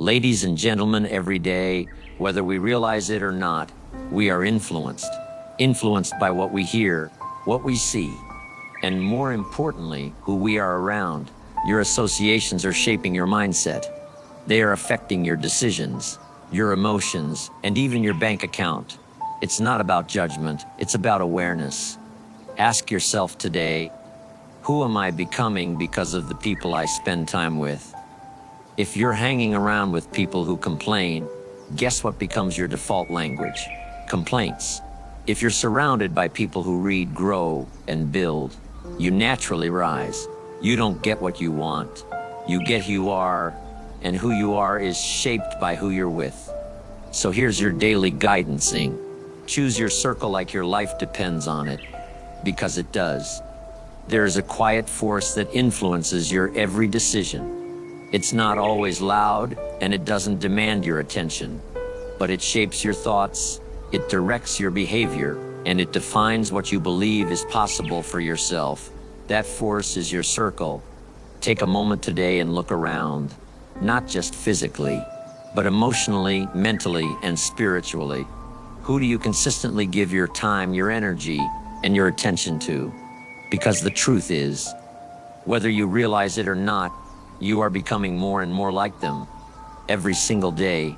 Ladies and gentlemen, every day, whether we realize it or not, we are influenced. Influenced by what we hear, what we see, and more importantly, who we are around. Your associations are shaping your mindset. They are affecting your decisions, your emotions, and even your bank account. It's not about judgment, it's about awareness. Ask yourself today, who am I becoming because of the people I spend time with? If you're hanging around with people who complain, guess what becomes your default language? Complaints. If you're surrounded by people who read, grow, and build, you naturally rise. You don't get what you want. You get who you are, and who you are is shaped by who you're with. So here's your daily guidancing. Choose your circle like your life depends on it, because it does. There is a quiet force that influences your every decision. It's not always loud, and it doesn't demand your attention, but it shapes your thoughts, it directs your behavior, and it defines what you believe is possible for yourself. That force is your circle. Take a moment today and look around, not just physically, but emotionally, mentally, and spiritually. Who do you consistently give your time, your energy, and your attention to? Because the truth is, whether you realize it or not, you are becoming more and more like them. Every single day,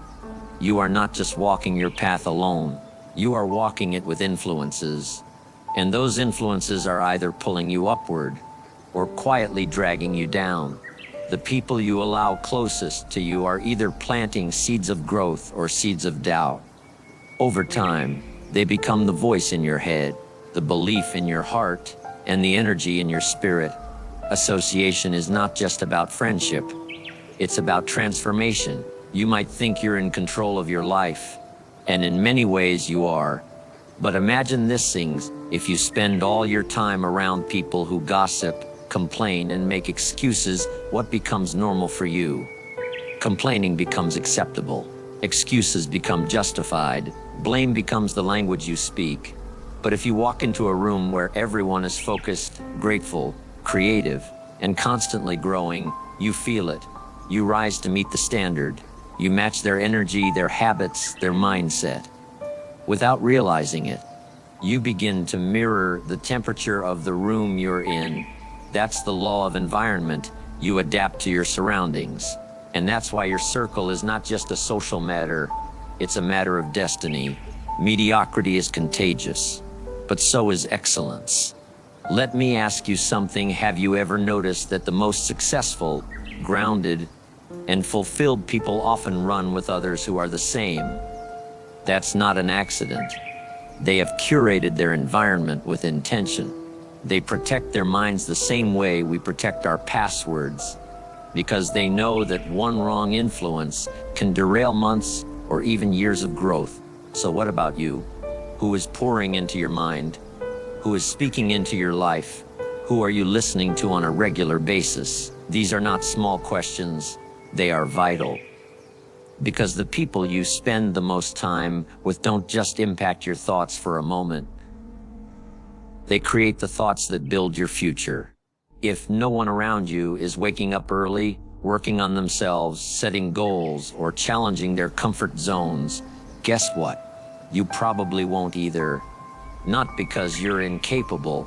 you are not just walking your path alone, you are walking it with influences. And those influences are either pulling you upward or quietly dragging you down. The people you allow closest to you are either planting seeds of growth or seeds of doubt. Over time, they become the voice in your head, the belief in your heart, and the energy in your spirit. Association is not just about friendship, it's about transformation. You might think you're in control of your life, and in many ways you are. But imagine this things, if you spend all your time around people who gossip, complain, and make excuses, what becomes normal for you? Complaining becomes acceptable. Excuses become justified. Blame becomes the language you speak. But if you walk into a room where everyone is focused, grateful, creative, and constantly growing, you feel it. You rise to meet the standard. You match their energy, their habits, their mindset. Without realizing it, you begin to mirror the temperature of the room you're in. That's the law of environment. You adapt to your surroundings. And that's why your circle is not just a social matter, it's a matter of destiny. Mediocrity is contagious, but so is excellence. Let me ask you something. Have you ever noticed that the most successful, grounded, and fulfilled people often run with others who are the same? That's not an accident. They have curated their environment with intention. They protect their minds the same way we protect our passwords, because they know that one wrong influence can derail months or even years of growth. So what about you? Who is pouring into your mind? Who is speaking into your life? Who are you listening to on a regular basis? These are not small questions, they are vital. Because the people you spend the most time with don't just impact your thoughts for a moment. They create the thoughts that build your future. If no one around you is waking up early, working on themselves, setting goals, or challenging their comfort zones, guess what? You probably won't either. Not because you're incapable,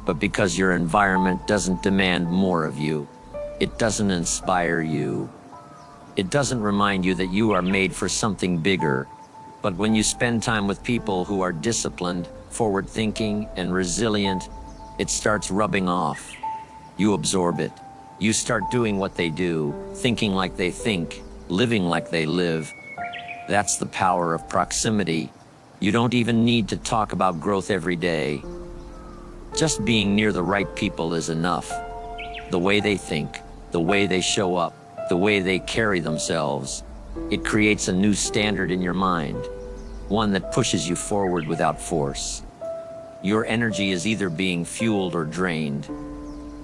but because your environment doesn't demand more of you. It doesn't inspire you. It doesn't remind you that you are made for something bigger. But when you spend time with people who are disciplined, forward-thinking, and resilient, it starts rubbing off. You absorb it. You start doing what they do, thinking like they think, living like they live. That's the power of proximity. You don't even need to talk about growth every day. Just being near the right people is enough. The way they think, the way they show up, the way they carry themselves, it creates a new standard in your mind, one that pushes you forward without force. Your energy is either being fueled or drained.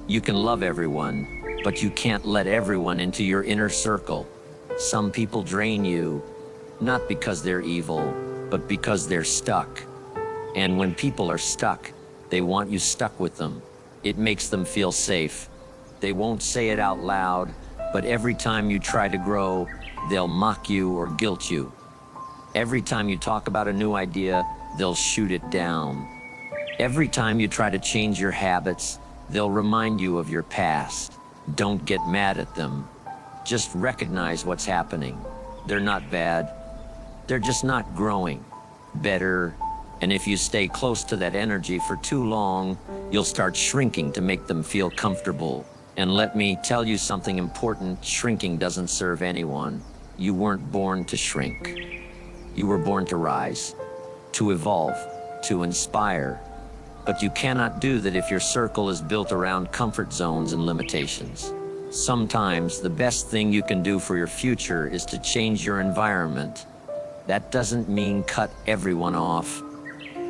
You can love everyone, but you can't let everyone into your inner circle. Some people drain you, not because they're evil, but because they're stuck. And when people are stuck, they want you stuck with them. It makes them feel safe. They won't say it out loud, but every time you try to grow, they'll mock you or guilt you. Every time you talk about a new idea, they'll shoot it down. Every time you try to change your habits, they'll remind you of your past. Don't get mad at them. Just recognize what's happening. They're not bad. They're just not growing better. And if you stay close to that energy for too long, you'll start shrinking to make them feel comfortable. And let me tell you something important: shrinking doesn't serve anyone. You weren't born to shrink. You were born to rise, to evolve, to inspire. But you cannot do that if your circle is built around comfort zones and limitations. Sometimes the best thing you can do for your future is to change your environment. That doesn't mean cut everyone off.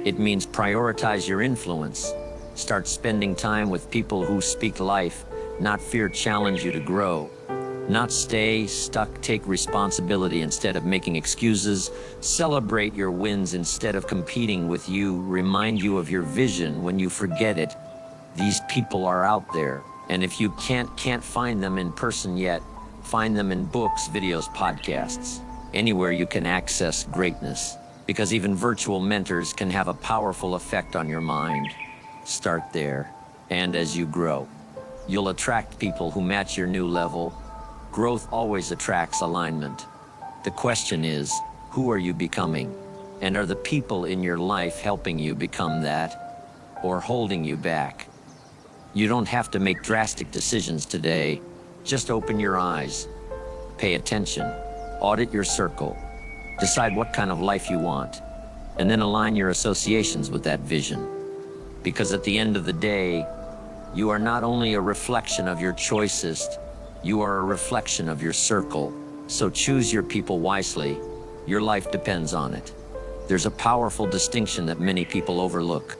It means prioritize your influence. Start spending time with people who speak life, not fear, challenge you to grow. Not stay stuck, take responsibility instead of making excuses. Celebrate your wins instead of competing with you. Remind you of your vision when you forget it. These people are out there, and if you can't find them in person yet, find them in books, videos, podcasts, anywhere you can access greatness. Because even virtual mentors can have a powerful effect on your mind. Start there, and as you grow, you'll attract people who match your new level. Growth always attracts alignment. The question is, who are you becoming? And are the people in your life helping you become that, or holding you back? You don't have to make drastic decisions today. Just open your eyes, pay attention, audit your circle, decide what kind of life you want, and then align your associations with that vision. Because at the end of the day, you are not only a reflection of your choices, you are a reflection of your circle. So choose your people wisely. Your life depends on it. There's a powerful distinction that many people overlook.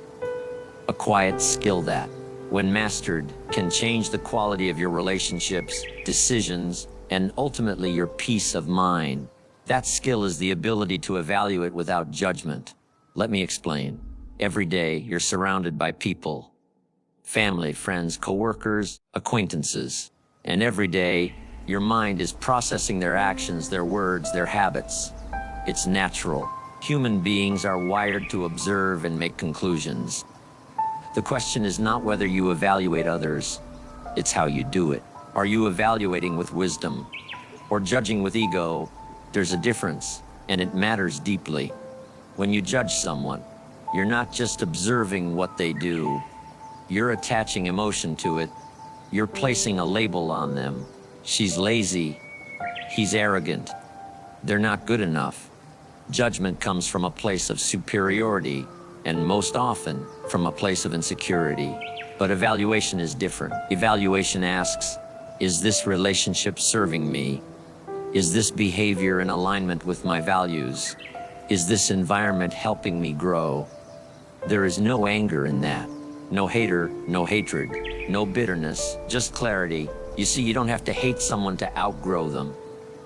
A quiet skill that, when mastered, can change the quality of your relationships, decisions, and ultimately your peace of mind. That skill is the ability to evaluate without judgment. Let me explain. Every day, you're surrounded by people. Family, friends, coworkers, acquaintances. And every day, your mind is processing their actions, their words, their habits. It's natural. Human beings are wired to observe and make conclusions. The question is not whether you evaluate others, it's how you do it. Are you evaluating with wisdom or judging with ego? There's a difference, and it matters deeply. When you judge someone, you're not just observing what they do. You're attaching emotion to it. You're placing a label on them. She's lazy. He's arrogant. They're not good enough. Judgment comes from a place of superiority, and most often from a place of insecurity. But evaluation is different. Evaluation asks, is this relationship serving me? Is this behavior in alignment with my values? Is this environment helping me grow? There is no anger in that. No hater, no hatred, no bitterness, just clarity. You see, you don't have to hate someone to outgrow them.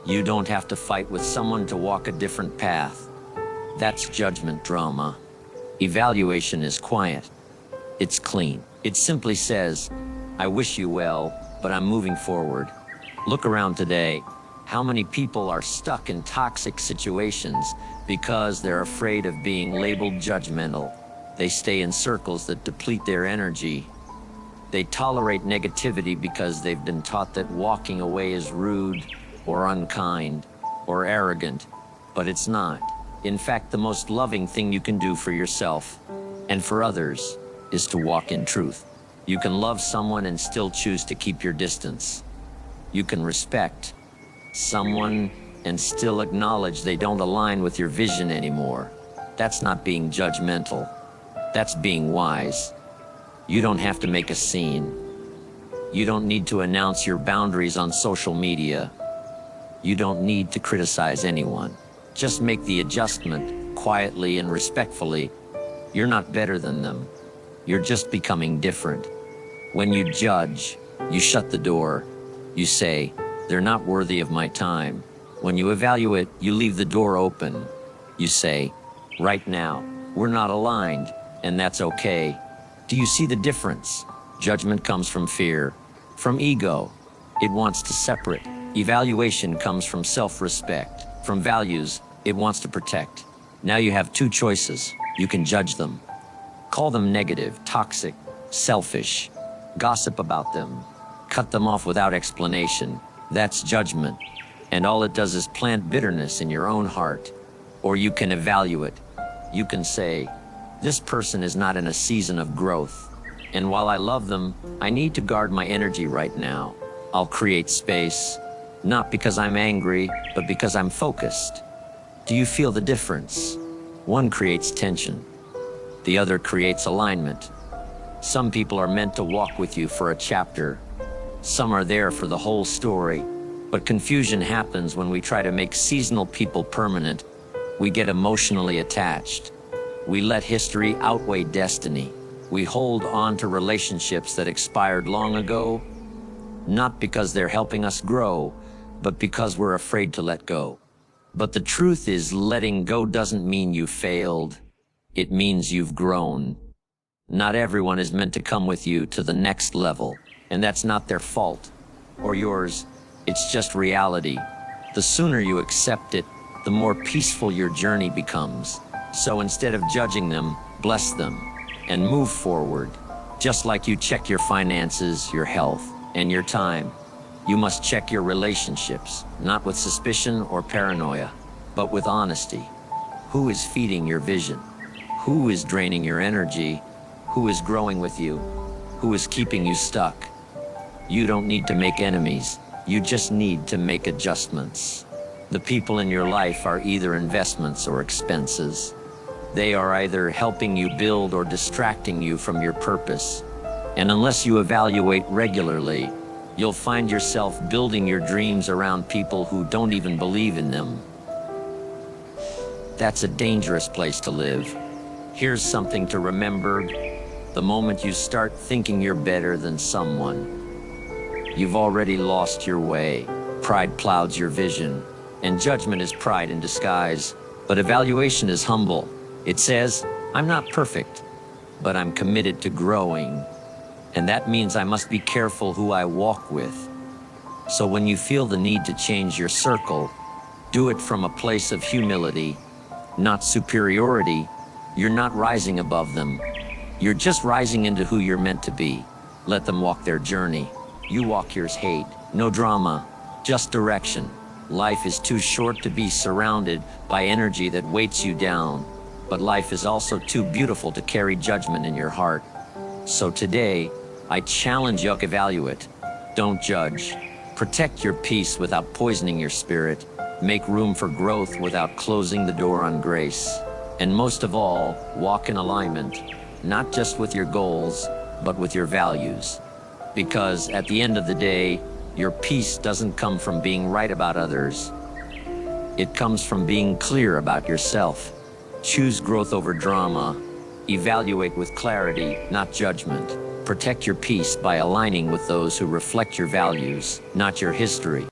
You don't have to fight with someone to walk a different path. That's judgment drama. Evaluation is quiet. It's clean. It simply says, I wish you well, but I'm moving forward. Look around today. How many people are stuck in toxic situations because they're afraid of being labeled judgmental? They stay in circles that deplete their energy. They tolerate negativity because they've been taught that walking away is rude or unkind or arrogant, but it's not. In fact, the most loving thing you can do for yourself and for others is to walk in truth. You can love someone and still choose to keep your distance. You can respect someone and still acknowledge they don't align with your vision anymore. That's not being judgmental. That's being wise. You don't have to make a scene. You don't need to announce your boundaries on social media. You don't need to criticize anyone. Just make the adjustment quietly and respectfully. You're not better than them. You're just becoming different. When you judge, you shut the door. You say, they're not worthy of my time. When you evaluate, you leave the door open. You say, right now, we're not aligned, and that's okay. Do you see the difference? Judgment comes from fear, from ego. It wants to separate. Evaluation comes from self-respect, from values it wants to protect. Now you have two choices. You can judge them. Call them negative, toxic, selfish. Gossip about them. Cut them off without explanation. That's judgment. And all it does is plant bitterness in your own heart. Or you can evaluate. You can say, this person is not in a season of growth. And while I love them, I need to guard my energy right now. I'll create space. Not because I'm angry, but because I'm focused. Do you feel the difference? One creates tension. The other creates alignment. Some people are meant to walk with you for a chapter. Some are there for the whole story. But confusion happens when we try to make seasonal people permanent. We get emotionally attached. We let history outweigh destiny. We hold on to relationships that expired long ago, not because they're helping us grow, but because we're afraid to let go. But the truth is, letting go doesn't mean you failed. It means you've grown. Not everyone is meant to come with you to the next level, and that's not their fault or yours. It's just reality. The sooner you accept it, the more peaceful your journey becomes. So instead of judging them, bless them and move forward. Just like you check your finances, your health, and your time, you must check your relationships, not with suspicion or paranoia, but with honesty. Who is feeding your vision? Who is draining your energy? Who is growing with you? Who is keeping you stuck? You don't need to make enemies. You just need to make adjustments. The people in your life are either investments or expenses. They are either helping you build or distracting you from your purpose. And unless you evaluate regularly, you'll find yourself building your dreams around people who don't even believe in them. That's a dangerous place to live. Here's something to remember. The moment you start thinking you're better than someone, you've already lost your way. Pride clouds your vision, and judgment is pride in disguise. But evaluation is humble. It says, I'm not perfect, but I'm committed to growing. And that means I must be careful who I walk with. So when you feel the need to change your circle, do it from a place of humility, not superiority. You're not rising above them. You're just rising into who you're meant to be. Let them walk their journey. You walk yours. Hate, no drama, just direction. Life is too short to be surrounded by energy that weights you down. But life is also too beautiful to carry judgment in your heart. So today, I challenge you to evaluate. Don't judge. Protect your peace without poisoning your spirit. Make room for growth without closing the door on grace. And most of all, walk in alignment, not just with your goals, but with your values. Because at the end of the day, your peace doesn't come from being right about others. It comes from being clear about yourself. Choose growth over drama. Evaluate with clarity, not judgment. Protect your peace by aligning with those who reflect your values, not your history.